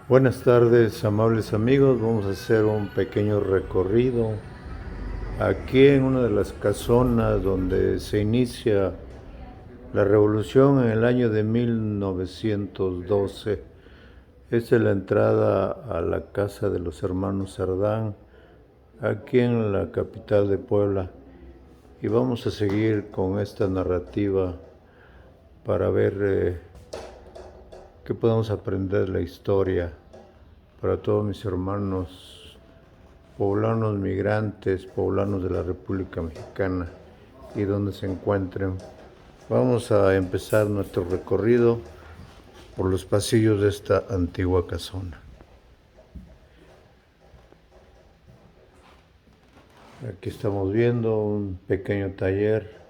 Buenas tardes, amables amigos. Vamos a hacer un pequeño recorrido aquí en una de las casonas donde se inicia la revolución en el año de 1912. Esta es la entrada a la casa de los hermanos Cerdán, aquí en la capital de Puebla. Y vamos a seguir con esta narrativa para ver qué podemos aprender de la historia para todos mis hermanos poblanos migrantes, poblanos de la República Mexicana y donde se encuentren. Vamos a empezar nuestro recorrido por los pasillos de esta antigua casona. Aquí estamos viendo un pequeño taller,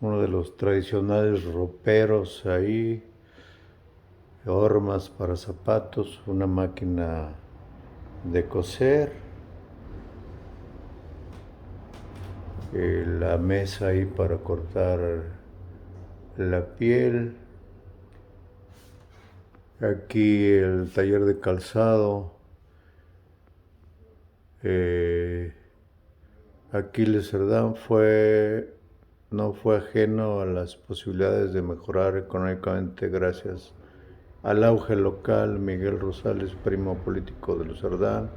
uno de los tradicionales roperos ahí, hormas para zapatos, una máquina de coser, la mesa ahí para cortar la piel, aquí el taller de calzado, Aquiles Cerdán no fue ajeno a las posibilidades de mejorar económicamente gracias al auge local. Miguel Rosales, primo político de los Cerdán,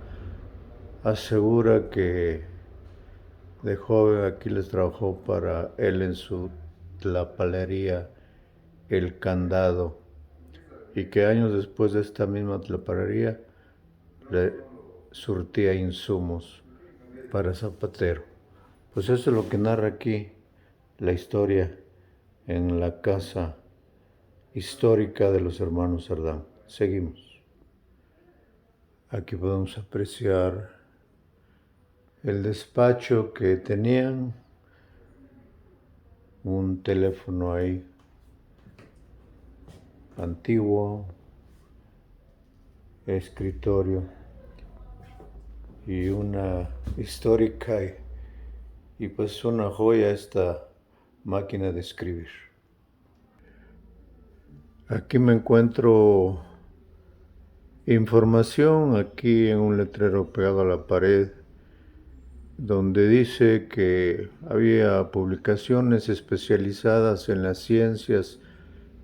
asegura que de joven Aquiles trabajó para él en su tlapalería El Candado y que años después de esta misma tlapalería le surtía insumos para zapatero. Pues eso es lo que narra aquí la historia en la casa histórica de los hermanos Cerdán. Seguimos. Aquí podemos apreciar el despacho que tenían, un teléfono ahí antiguo, escritorio y una histórica y pues una joya esta máquina de escribir. Aquí me encuentro información, aquí en un letrero pegado a la pared, donde dice que había publicaciones especializadas en las ciencias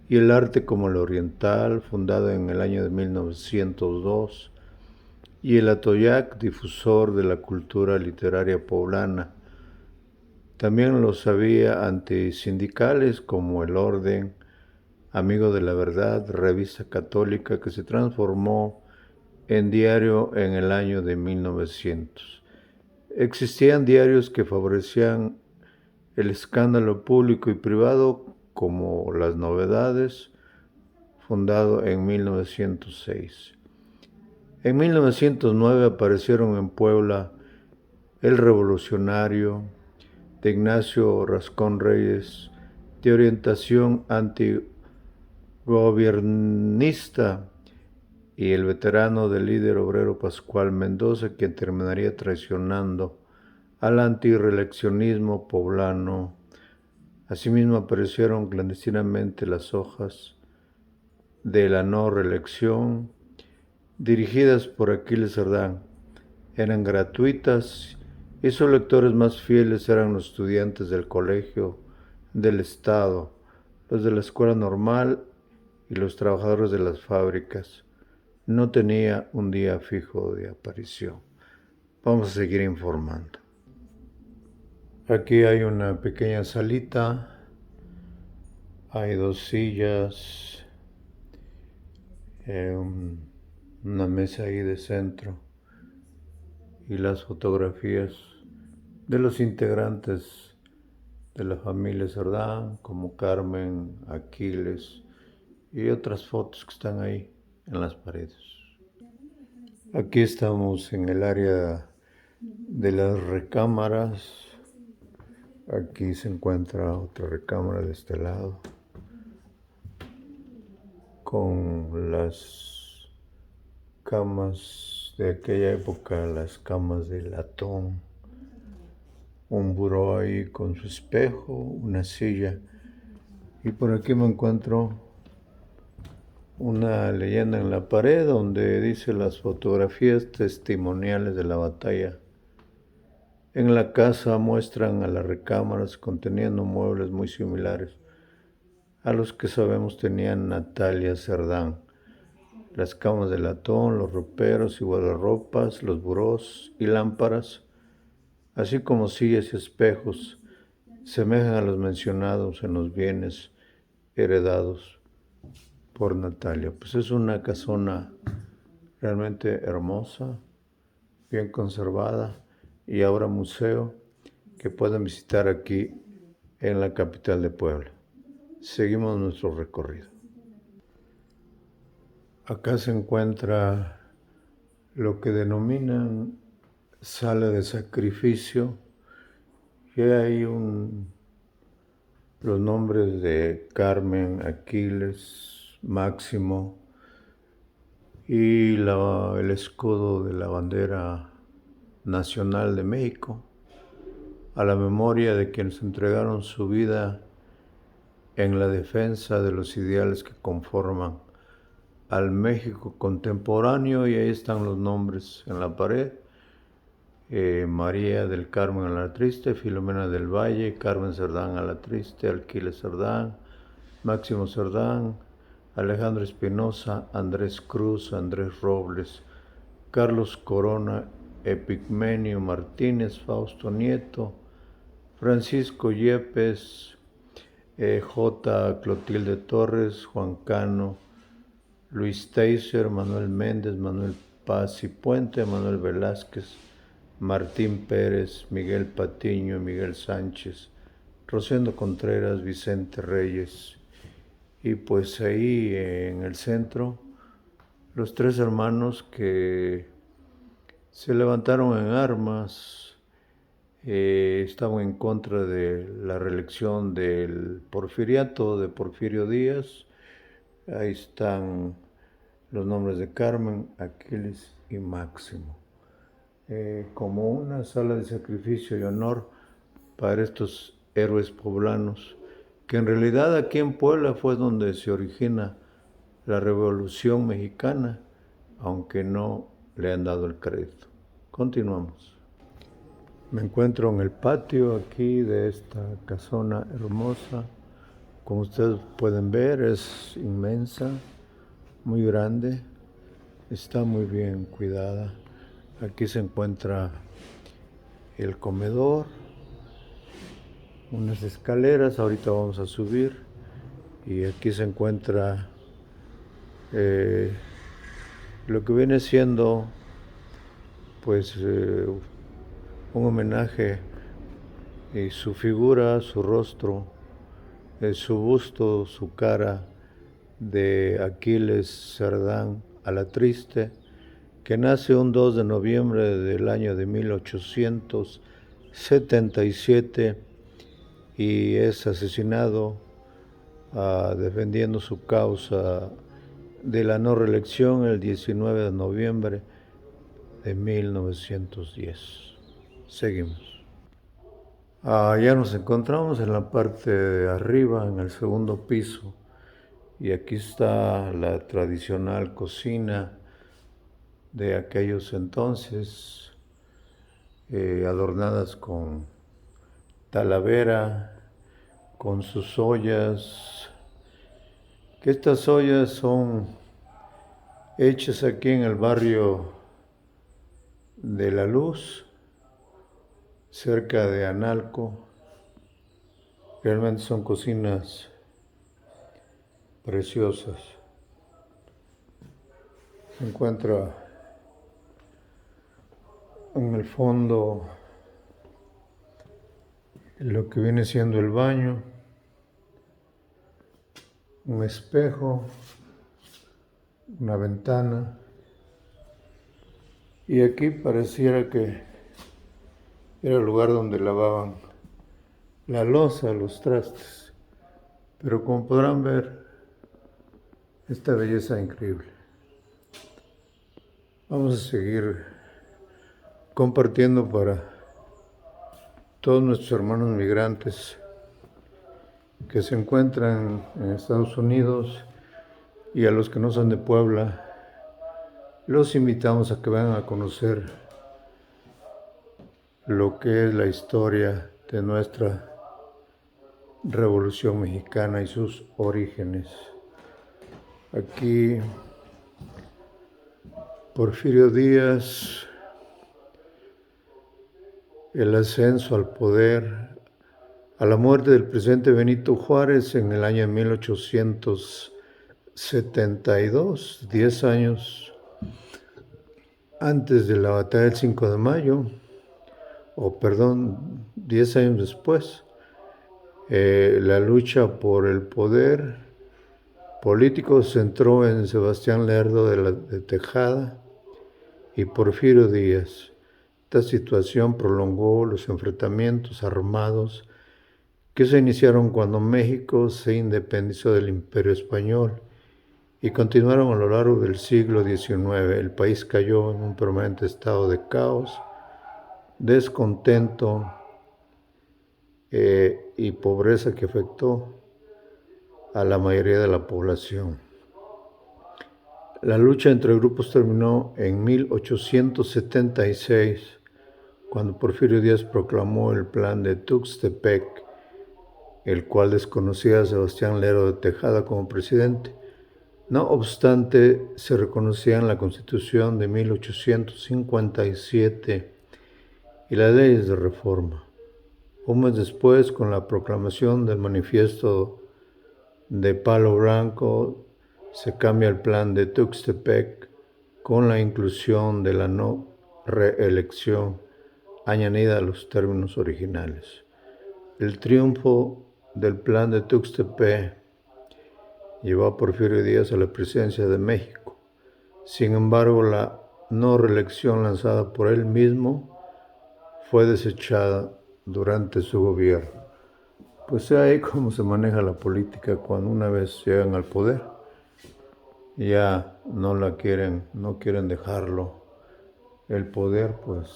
y el arte como el oriental, fundada en el año de 1902, y el Atoyac, difusor de la cultura literaria poblana. También los había antisindicales como El Orden, Amigo de la Verdad, revista católica que se transformó en diario en el año de 1900. Existían diarios que favorecían el escándalo público y privado, como Las Novedades, fundado en 1906. En 1909 aparecieron en Puebla El Revolucionario, de Ignacio Rascón Reyes, de orientación antigobiernista, y el veterano del líder obrero Pascual Mendoza, quien terminaría traicionando al antirreeleccionismo poblano. Asimismo aparecieron clandestinamente las hojas de la no reelección, dirigidas por Aquiles Cerdán. Eran gratuitas y sus lectores más fieles eran los estudiantes del colegio del Estado, los de la escuela normal y los trabajadores de las fábricas. No tenía un día fijo de aparición. Vamos a seguir informando. Aquí hay una pequeña salita, hay dos sillas, una mesa ahí de centro y las fotografías de los integrantes de la familia Cerdán, como Carmen, Aquiles y otras fotos que están ahí en las paredes. Aquí estamos en el área de las recámaras. Aquí se encuentra otra recámara de este lado, con las camas de aquella época, las camas de latón, un buró ahí con su espejo, una silla. Y por aquí me encuentro una leyenda en la pared donde dice las fotografías testimoniales de la batalla. En la casa muestran a las recámaras conteniendo muebles muy similares a los que sabemos tenían Natalia Cerdán. Las camas de latón, los roperos y guardarropas, los burós y lámparas, así como sillas y espejos, semejan a los mencionados en los bienes heredados por Natalia. Pues es una casona realmente hermosa, bien conservada y ahora museo que pueden visitar aquí en la capital de Puebla. Seguimos nuestro recorrido. Acá se encuentra lo que denominan sala de sacrificio y hay los nombres de Carmen, Aquiles, Máximo y el escudo de la bandera nacional de México, a la memoria de quienes entregaron su vida en la defensa de los ideales que conforman al México contemporáneo, y ahí están los nombres en la pared. María del Carmen Alatriste, Filomena del Valle, Carmen Cerdán Alatriste, Aquiles Cerdán, Máximo Cerdán, Alejandro Espinosa, Andrés Cruz, Andrés Robles, Carlos Corona, Epigmenio Martínez, Fausto Nieto, Francisco Yepes, J. Clotilde Torres, Juan Cano, Luis Teiser, Manuel Méndez, Manuel Paz y Puente, Manuel Velázquez, Martín Pérez, Miguel Patiño, Miguel Sánchez, Rosendo Contreras, Vicente Reyes. Y pues ahí en el centro, los tres hermanos que se levantaron en armas, estaban en contra de la reelección del porfiriato de Porfirio Díaz. Ahí están los nombres de Carmen, Aquiles y Máximo. Como una sala de sacrificio y honor para estos héroes poblanos, que en realidad aquí en Puebla fue donde se origina la Revolución Mexicana, aunque no le han dado el crédito. Continuamos. Me encuentro en el patio aquí de esta casona hermosa. Como ustedes pueden ver, es inmensa, muy grande, está muy bien cuidada. Aquí se encuentra el comedor, unas escaleras, ahorita vamos a subir, y aquí se encuentra lo que viene siendo pues un homenaje, y su figura, su rostro, su busto, su cara de Aquiles Cerdán Alatriste, que nace un 2 de noviembre del año de 1877 y es asesinado defendiendo su causa de la no reelección el 19 de noviembre de 1910. Seguimos. Ya nos encontramos en la parte de arriba, en el segundo piso, y aquí está la tradicional cocina de aquellos entonces, adornadas con talavera, con sus ollas, que estas ollas son hechas aquí en el barrio de La Luz, cerca de Analco. Realmente son cocinas preciosas. Se encuentra en el fondo lo que viene siendo el baño, un espejo, una ventana, y aquí pareciera que era el lugar donde lavaban la loza, los trastes, pero como podrán ver, esta belleza increíble. Vamos a seguir compartiendo para todos nuestros hermanos migrantes que se encuentran en Estados Unidos Y a los que no son de Puebla, los invitamos a que vengan a conocer lo que es la historia de nuestra Revolución Mexicana y sus orígenes. Aquí Porfirio Díaz, el ascenso al poder, a la muerte del presidente Benito Juárez en el año 1872, 10 años antes de la batalla del 5 de mayo, 10 años después, la lucha por el poder político se centró en Sebastián Lerdo de Tejada y Porfirio Díaz. Esta situación prolongó los enfrentamientos armados que se iniciaron cuando México se independizó del Imperio Español y continuaron a lo largo del siglo XIX. El país cayó en un permanente estado de caos, descontento y pobreza que afectó a la mayoría de la población. La lucha entre grupos terminó en 1876, cuando Porfirio Díaz proclamó el Plan de Tuxtepec, el cual desconocía a Sebastián Lerdo de Tejada como presidente. No obstante, se reconocía en la Constitución de 1857 y las leyes de reforma. Un mes después, con la proclamación del Manifiesto de Palo Blanco, se cambia el Plan de Tuxtepec con la inclusión de la no reelección añadida a los términos originales. El triunfo del Plan de Tuxtepec llevó a Porfirio Díaz a la presidencia de México. Sin embargo, la no reelección lanzada por él mismo fue desechada durante su gobierno. Pues ahí cómo se maneja la política cuando una vez llegan al poder, ya no quieren dejarlo. El poder pues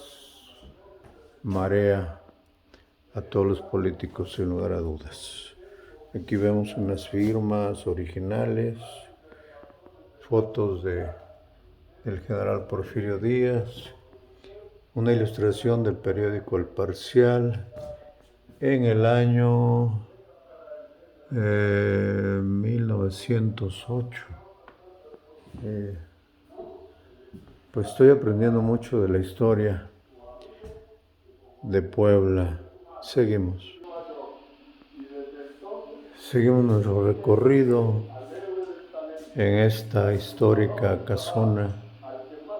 marea a todos los políticos sin lugar a dudas. Aquí vemos unas firmas originales, fotos del general Porfirio Díaz, una ilustración del periódico El Parcial en el año 1908. Pues estoy aprendiendo mucho de la historia de Puebla. Seguimos nuestro recorrido en esta histórica casona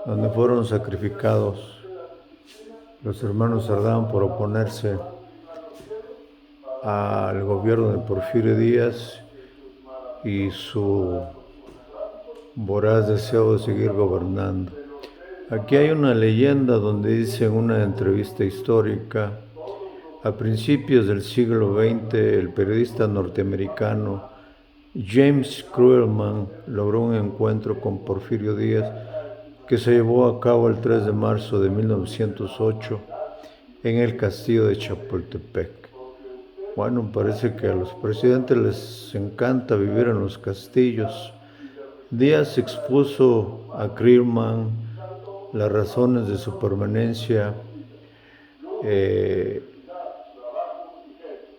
donde fueron sacrificados los hermanos Cerdán por oponerse al gobierno de Porfirio Díaz y su voraz deseo de seguir gobernando. Aquí hay una leyenda donde dice en una entrevista histórica: a principios del siglo XX, el periodista norteamericano James Cruelman logró un encuentro con Porfirio Díaz que se llevó a cabo el 3 de marzo de 1908 en el castillo de Chapultepec. Bueno, parece que a los presidentes les encanta vivir en los castillos. Díaz expuso a Cruelman las razones de su permanencia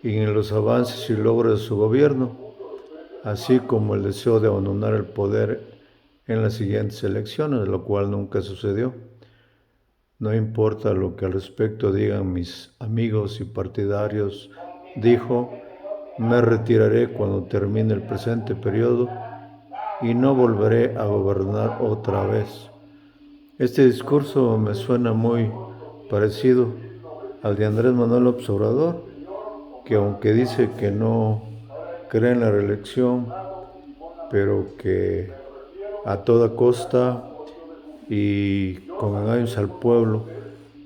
y en los avances y logros de su gobierno, así como el deseo de abandonar el poder en las siguientes elecciones, lo cual nunca sucedió. No importa lo que al respecto digan mis amigos y partidarios, dijo, me retiraré cuando termine el presente periodo y no volveré a gobernar otra vez. Este discurso me suena muy parecido al de Andrés Manuel López Obrador, que aunque dice que no cree en la reelección, pero que a toda costa y con engaños al pueblo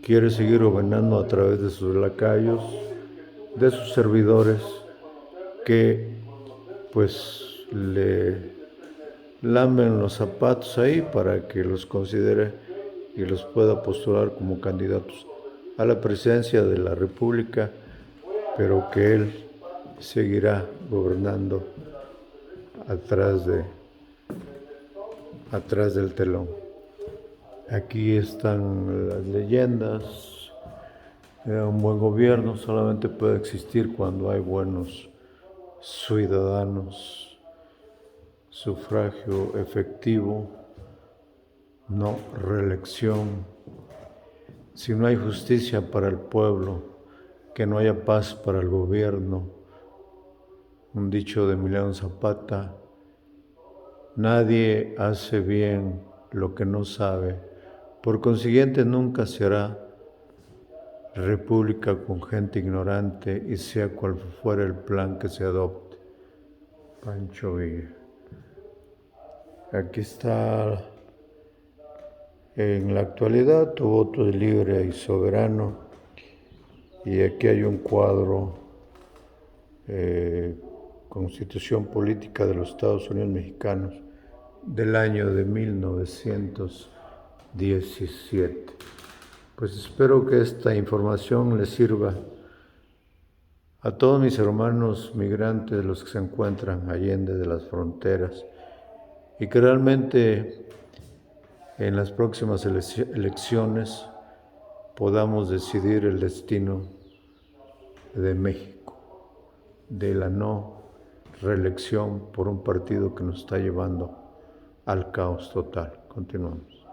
quiere seguir gobernando a través de sus lacayos, de sus servidores, que pues le lamen los zapatos ahí para que los considere y los pueda postular como candidatos a la presidencia de la República, pero que él seguirá gobernando atrás de atrás del telón. Aquí están las leyendas. Un buen gobierno solamente puede existir cuando hay buenos ciudadanos. Sufragio efectivo, no reelección. Si no hay justicia para el pueblo, que no haya paz para el gobierno. Un dicho de Emiliano Zapata: nadie hace bien lo que no sabe, por consiguiente nunca se hará república con gente ignorante y sea cual fuera el plan que se adopte. Pancho Villa. Aquí está: en la actualidad tu voto es libre y soberano, y aquí hay un cuadro, Constitución Política de los Estados Unidos Mexicanos, del año de 1917. Pues espero que esta información les sirva a todos mis hermanos migrantes, los que se encuentran allende de las fronteras, y que realmente en las próximas elecciones podamos decidir el destino de México, de la no reelección por un partido que nos está llevando al caos total. Continuamos.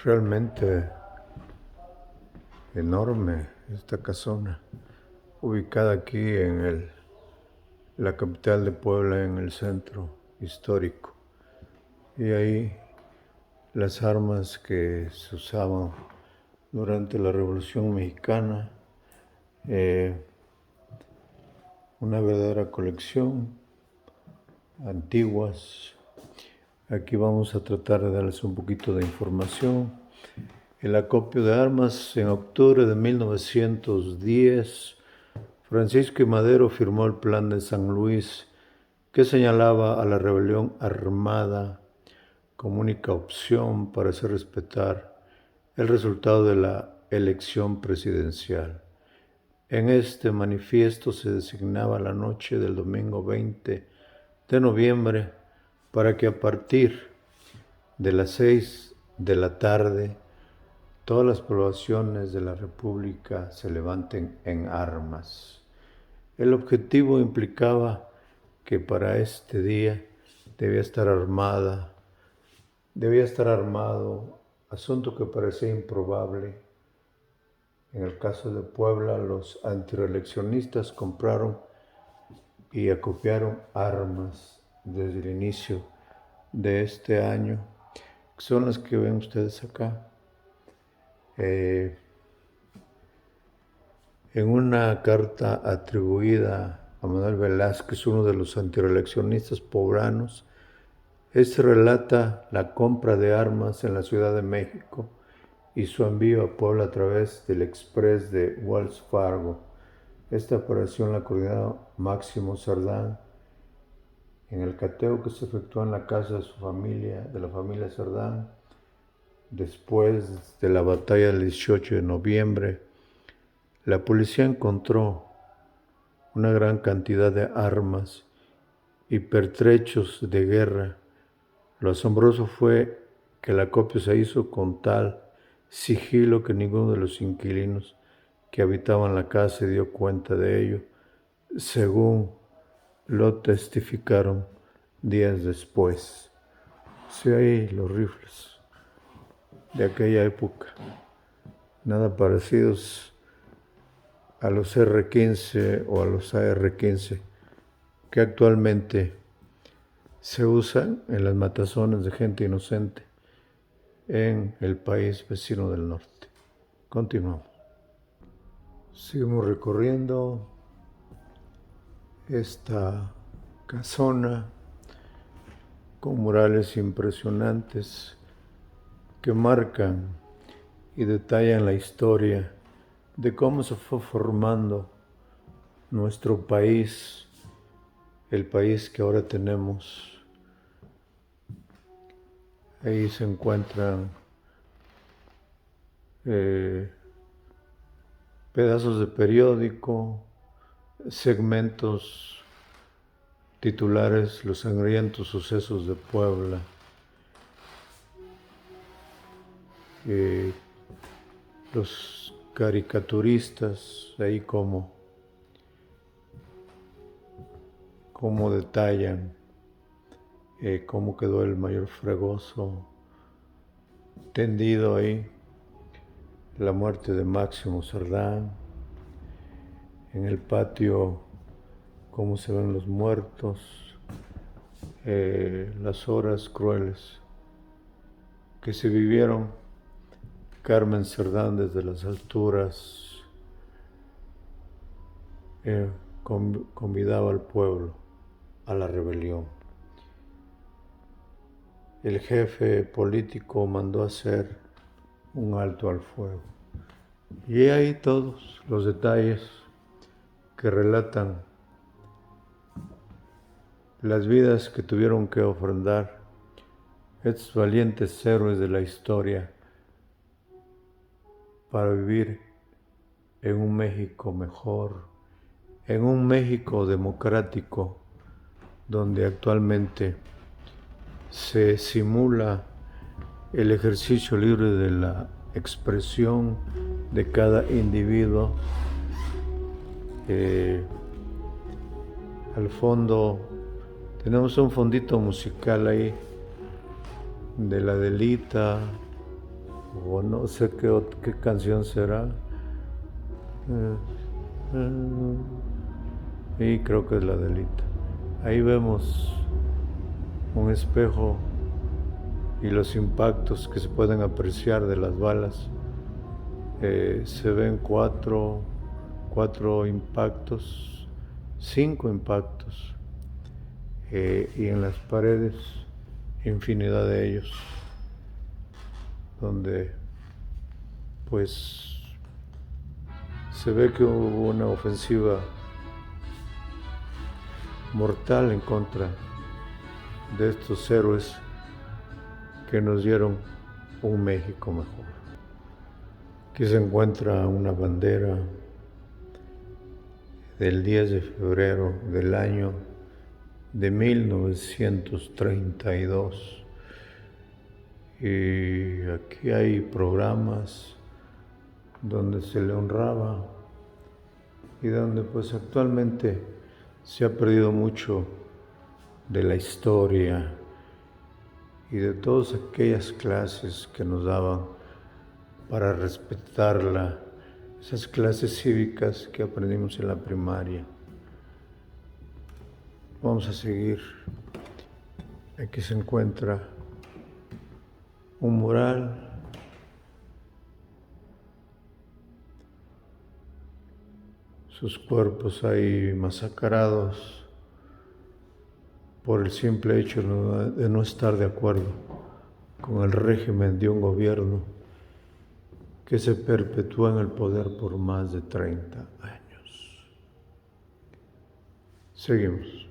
Realmente enorme esta casona, ubicada aquí en la capital de Puebla, en el centro histórico. Y ahí las armas que se usaban durante la Revolución Mexicana, una verdadera colección, antiguas. Aquí vamos a tratar de darles un poquito de información. El acopio de armas: en octubre de 1910, Francisco I. Madero firmó el Plan de San Luis, que señalaba a la rebelión armada como única opción para hacer respetar el resultado de la elección presidencial. En este manifiesto se designaba la noche del domingo 20 de noviembre para que a partir de las 6 de la tarde todas las poblaciones de la República se levanten en armas. El objetivo implicaba que para este día debía estar armado, asunto que parecía improbable. En el caso de Puebla, los antireeleccionistas compraron y acopiaron armas desde el inicio de este año, que son las que ven ustedes acá. En una carta atribuida a Manuel Velázquez, uno de los antireeleccionistas poblanos, relata la compra de armas en la Ciudad de México y su envío a Puebla a través del Express de Wells Fargo. Esta operación la coordinaba Máximo Cerdán. En el cateo que se efectuó en la casa de su familia, de la familia Cerdán, después de la batalla del 18 de noviembre, la policía encontró una gran cantidad de armas y pertrechos de guerra. Lo asombroso fue que el acopio se hizo con tal sigilo que ninguno de los inquilinos que habitaban la casa se dio cuenta de ello, según lo testificaron días después. Sí, hay los rifles de aquella época, nada parecidos a los R-15 o a los AR-15 que actualmente se usan en las matazones de gente inocente en el país vecino del norte. Continuamos. Seguimos recorriendo esta casona con murales impresionantes que marcan y detallan la historia de cómo se fue formando nuestro país, el país que ahora tenemos. Ahí se encuentran pedazos de periódico, segmentos titulares, los sangrientos sucesos de Puebla, los caricaturistas ahí como detallan cómo quedó el mayor Fregoso tendido ahí, la muerte de Máximo Cerdán, en el patio cómo se ven los muertos, las horas crueles que se vivieron. Carmen Cerdán desde las alturas convidaba al pueblo a la rebelión. El jefe político mandó hacer un alto al fuego. Y ahí todos los detalles que relatan las vidas que tuvieron que ofrendar estos valientes héroes de la historia para vivir en un México mejor, en un México democrático, donde actualmente se simula el ejercicio libre de la expresión de cada individuo. Al fondo tenemos un fondito musical ahí de la Adelita, o no sé qué canción será, y creo que es la Adelita. Ahí vemos un espejo y los impactos que se pueden apreciar de las balas. Se ven cuatro impactos, 5 impactos, y en las paredes infinidad de ellos, donde pues se ve que hubo una ofensiva mortal en contra de estos héroes que nos dieron un México mejor. Aquí se encuentra una bandera del 10 de febrero del año de 1932. Y aquí hay programas donde se le honraba y donde pues actualmente se ha perdido mucho de la historia y de todas aquellas clases que nos daban para respetarla, esas clases cívicas que aprendimos en la primaria. Vamos a seguir. Aquí se encuentra un mural sus cuerpos ahí masacrados por el simple hecho de no estar de acuerdo con el régimen de un gobierno que se perpetúa en el poder por más de 30 años. Seguimos.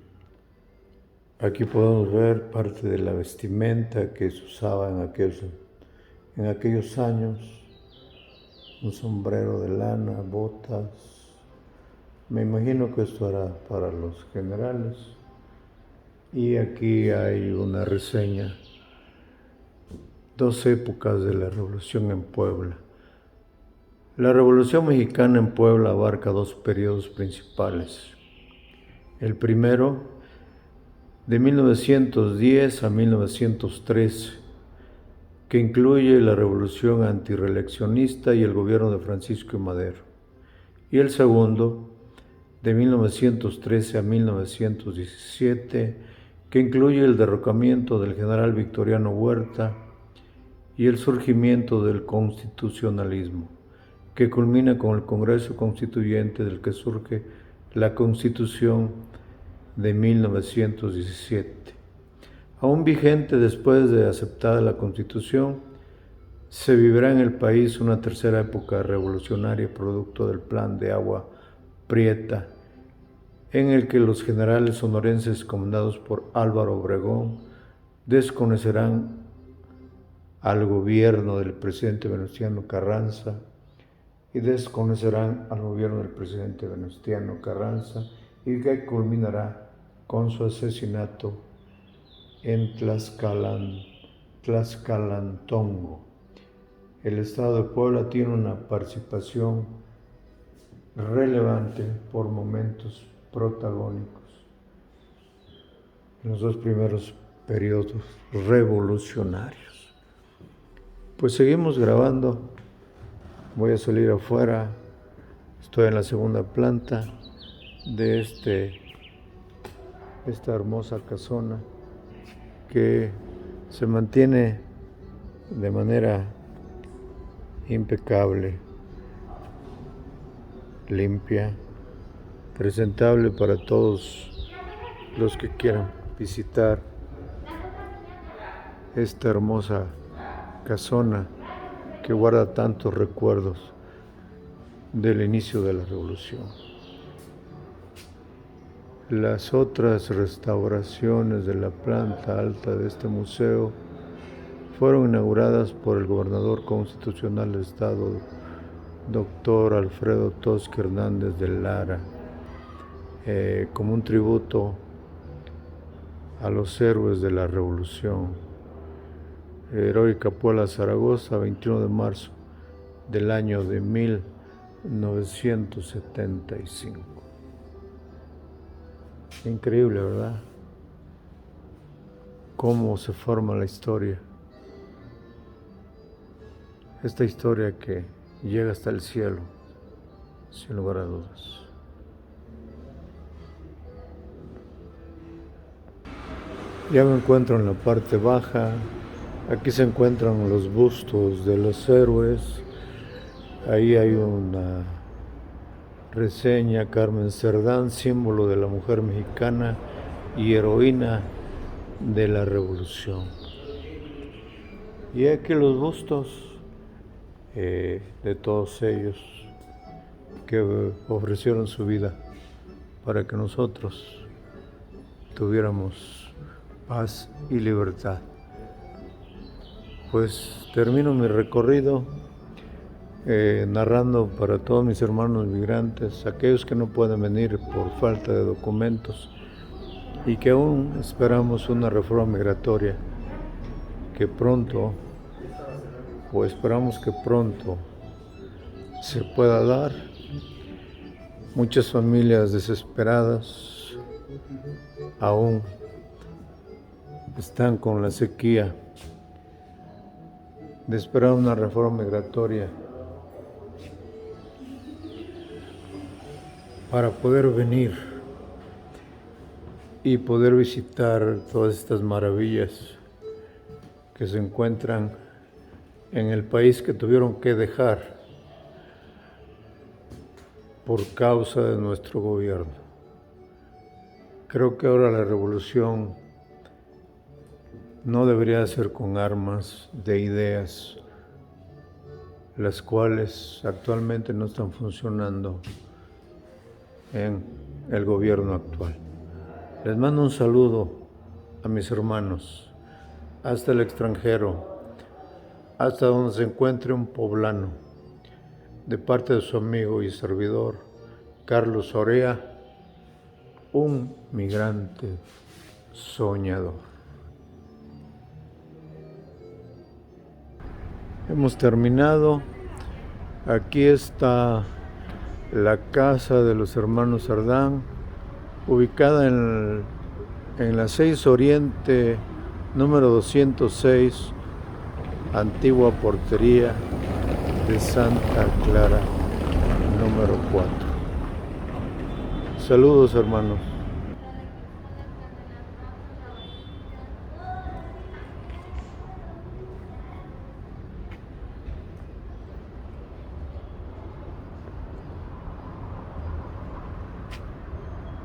Aquí podemos ver parte de la vestimenta que se usaba en aquellos años, un sombrero de lana, botas. Me imagino que esto era para los generales. Y aquí hay una reseña, 2 épocas de la Revolución en Puebla. La Revolución Mexicana en Puebla abarca 2 periodos principales. El primero, de 1910 a 1913, que incluye la Revolución antirreeleccionista y el gobierno de Francisco I. Madero. Y el segundo, de 1913 a 1917, que incluye el derrocamiento del general Victoriano Huerta y el surgimiento del constitucionalismo, que culmina con el Congreso Constituyente del que surge la Constitución de 1917. Aún vigente después de aceptada la Constitución, se vivirá en el país una tercera época revolucionaria producto del Plan de Agua Prieta, en el que los generales sonorenses comandados por Álvaro Obregón desconocerán al gobierno del presidente Venustiano Carranza y desconocerán al gobierno del presidente Venustiano Carranza y que culminará con su asesinato en Tlaxcalantongo. El Estado de Puebla tiene una participación relevante por momentos protagónicos en los dos primeros periodos revolucionarios. Pues seguimos grabando. Voy a salir afuera. Estoy en la segunda planta de esta hermosa casona que se mantiene de manera impecable, limpia, presentable para todos los que quieran visitar esta hermosa casona que guarda tantos recuerdos del inicio de la revolución. Las otras restauraciones de la planta alta de este museo fueron inauguradas por el gobernador constitucional del estado, doctor Alfredo Toschi Hernández de Lara, como un tributo a los héroes de la revolución. Heroica Puebla, Zaragoza, 21 de marzo del año de 1975. Increíble, ¿verdad? Cómo se forma la historia. Esta historia que llega hasta el cielo, sin lugar a dudas. Ya me encuentro en la parte baja. Aquí se encuentran los bustos de los héroes. Ahí hay una reseña: Carmen Cerdán, símbolo de la mujer mexicana y heroína de la revolución. Y aquí los bustos de todos ellos que ofrecieron su vida para que nosotros tuviéramos paz y libertad. Pues termino mi recorrido narrando para todos mis hermanos migrantes, aquellos que no pueden venir por falta de documentos y que aún esperamos una reforma migratoria que pronto, o esperamos que pronto, se pueda dar. Muchas familias desesperadas aún están con la sequía de esperar una reforma migratoria para poder venir y poder visitar todas estas maravillas que se encuentran en el país que tuvieron que dejar por causa de nuestro gobierno. Creo que ahora la revolución no debería ser con armas de ideas, las cuales actualmente no están funcionando en el gobierno actual. Les mando un saludo a mis hermanos, hasta el extranjero, hasta donde se encuentre un poblano, de parte de su amigo y servidor, Carlos Orea, un migrante soñador. Hemos terminado. Aquí está la casa de los hermanos Cerdán, ubicada en la 6 Oriente, número 206, antigua portería de Santa Clara, número 4. Saludos, hermanos.